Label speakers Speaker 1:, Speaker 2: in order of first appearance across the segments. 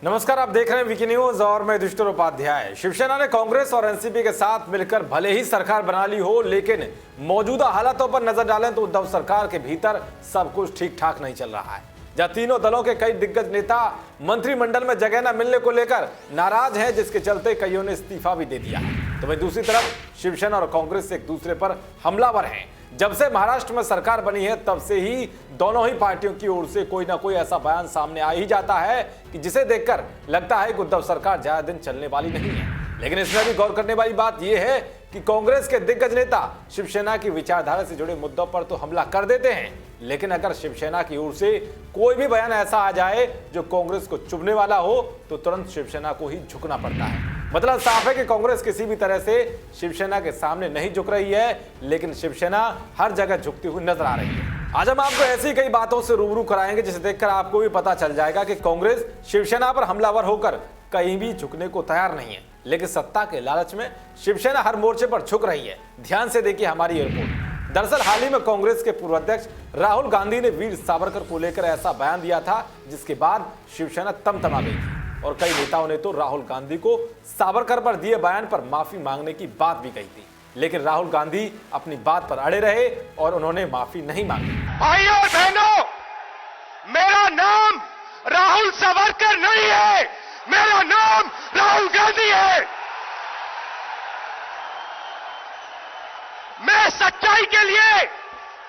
Speaker 1: नमस्कार, आप देख रहे हैं वीके न्यूज और मैं युधिष्ठिर उपाध्याय। शिवसेना ने कांग्रेस और एनसीपी के साथ मिलकर भले ही सरकार बना ली हो, लेकिन मौजूदा हालातों पर नजर डालें तो उद्धव सरकार के भीतर सब कुछ ठीक ठाक नहीं चल रहा है। जहां तीनों दलों के कई दिग्गज नेता मंत्रिमंडल में जगह न मिलने को लेकर नाराज हैं, जिसके चलते कईयों ने इस्तीफा भी दे दिया है। तो वहीं दूसरी तरफ शिवसेना और कांग्रेस एक दूसरे पर हमलावर हैं। जब से महाराष्ट्र में सरकार बनी है तब से ही दोनों ही पार्टियों की ओर से कोई ना कोई ऐसा बयान सामने आ ही जाता है कि जिसे देखकर लगता है कि उद्धव सरकार ज्यादा दिन चलने वाली नहीं है। लेकिन इसमें भी गौर करने वाली बात यह है कि कांग्रेस के दिग्गज नेता शिवसेना की विचारधारा से जुड़े मुद्दों पर तो हमला कर देते हैं, लेकिन अगर शिवसेना की ओर से कोई भी बयान ऐसा आ जाए जो कांग्रेस को चुभने वाला हो तो तुरंत शिवसेना को ही झुकना पड़ता है। मतलब साफ है कि कांग्रेस किसी भी तरह से शिवसेना के सामने नहीं झुक रही है, लेकिन शिवसेना हर जगह झुकती हुई नजर आ रही है। आज हम आपको ऐसी कई बातों से रूबरू कराएंगे जिसे देखकर आपको भी पता चल जाएगा कि कांग्रेस शिवसेना पर हमलावर होकर कहीं भी झुकने को तैयार नहीं है, लेकिन सत्ता के लालच में शिवसेना हर मोर्चे पर झुक रही है। ध्यान से देखिए हमारी ये रिपोर्ट। दरअसल हाल ही में कांग्रेस के पूर्व अध्यक्ष राहुल गांधी ने वीर सावरकर को लेकर ऐसा बयान दिया था जिसके बाद शिवसेना तमतमा गई थी और कई नेताओं ने तो राहुल गांधी को सावरकर पर दिए बयान पर माफी मांगने की बात भी कही थी, लेकिन राहुल गांधी अपनी बात पर अड़े रहे और उन्होंने माफी नहीं मांगी।
Speaker 2: भाइयों और बहनों, मेरा नाम राहुल सावरकर नहीं है, मेरा नाम राहुल गांधी है। मैं सच्चाई के लिए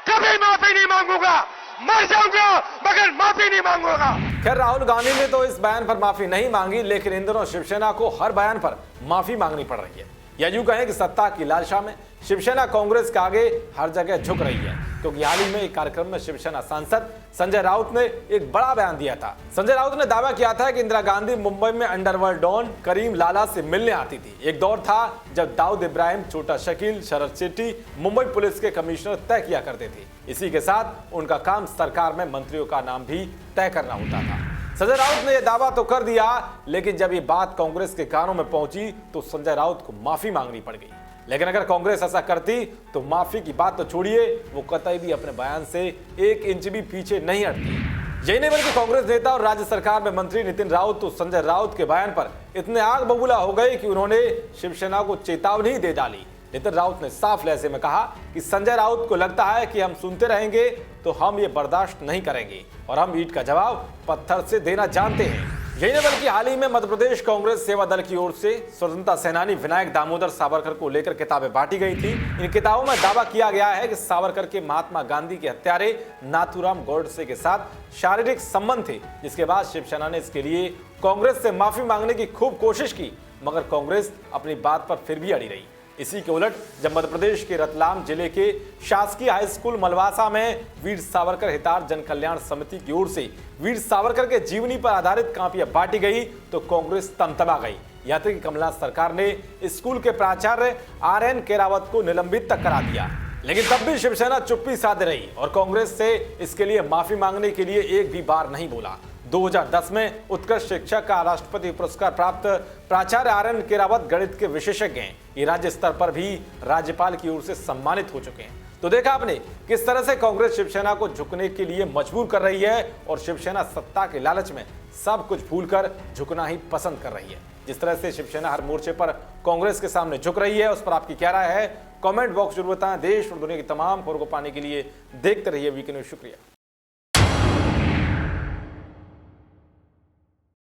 Speaker 2: कभी माफी नहीं मांगूंगा, मर जाऊंगा मगर माफी नहीं मांगूंगा।
Speaker 1: खैर, राहुल गांधी ने तो इस बयान पर माफी नहीं मांगी, लेकिन इन दिनों शिवसेना को हर बयान पर माफी मांगनी पड़ रही है। या यूं कहें कि सत्ता की लालसा में शिवसेना कांग्रेस के आगे हर जगह झुक रही है, क्योंकि हाल ही में एक कार्यक्रम में शिवसेना सांसद संजय राउत ने एक बड़ा बयान दिया था। संजय राउत ने दावा किया था कि इंदिरा गांधी मुंबई में अंडरवर्ल्ड डॉन करीम लाला से मिलने आती थी। एक दौर था जब दाऊद इब्राहिम, छोटा शकील, शरद शेट्टी मुंबई पुलिस के कमिश्नर तय किया करते थे। इसी के साथ उनका काम सरकार में मंत्रियों का नाम भी तय करना होता था। संजय राउत ने यह दावा तो कर दिया, लेकिन जब ये बात कांग्रेस के कानों में पहुंची तो संजय राउत को माफी मांगनी पड़ गई। लेकिन अगर कांग्रेस ऐसा करती तो माफी की बात तो छोड़िए, वो कतई भी अपने बयान से 1 इंच भी पीछे नहीं हटती। यही नहीं बल्कि कांग्रेस नेता और राज्य सरकार में मंत्री नितिन राउत तो संजय राउत के बयान पर इतने आग बबूला हो गए कि उन्होंने शिवसेना को चेतावनी दे डाली। नितिन राउत ने साफ लहजे में कहा कि संजय राउत को लगता है कि हम सुनते रहेंगे तो हम ये बर्दाश्त नहीं करेंगे और हम ईंट का जवाब पत्थर से देना जानते हैं। यही नहीं बल्कि हाल ही में मध्य प्रदेश कांग्रेस सेवा दल की ओर से स्वतंत्रता सेनानी विनायक दामोदर सावरकर को लेकर किताबें बांटी गई थी। इन किताबों में दावा किया गया है कि सावरकर के महात्मा गांधी के हत्यारे नाथूराम गोडसे के साथ शारीरिक संबंध थे, जिसके बाद शिवसेना ने इसके लिए कांग्रेस से माफी मांगने की खूब कोशिश की, मगर कांग्रेस अपनी बात पर फिर भी अड़ी रही। इसी के उलट जब मध्य प्रदेश के रतलाम जिले के शासकीय हाई स्कूल मलवासा में वीर सावरकर हितार जन कल्याण समिति की ओर से वीर सावरकर के जीवनी पर आधारित कापियां बांटी गई तो कांग्रेस तमतमा गई। यहाँ तक कि कमलनाथ सरकार ने स्कूल के प्राचार्य RN केरावत को निलंबित तक करा दिया, लेकिन तब भी शिवसेना चुप्पी साधे रही और कांग्रेस से इसके लिए माफी मांगने के लिए एक भी बार नहीं बोला। 2010 में उत्कृष्ट शिक्षक का राष्ट्रपति पुरस्कार प्राप्त प्राचार्य RN केरावत गणित के विशेषज्ञ हैं। ये राज्य स्तर पर भी राज्यपाल की ओर से सम्मानित हो चुके हैं। तो देखा आपने किस तरह से कांग्रेस शिवसेना को झुकने के लिए मजबूर कर रही है और शिवसेना सत्ता के लालच में सब कुछ भूलकर झुकना ही पसंद कर रही है। जिस तरह से शिवसेना हर मोर्चे पर कांग्रेस के सामने झुक रही है, उस पर आपकी क्या राय है? कमेंट बॉक्स जरूर बताएं। देश और दुनिया की तमाम खबरों को पाने के लिए देखते रहिए वीके न्यूज। शुक्रिया।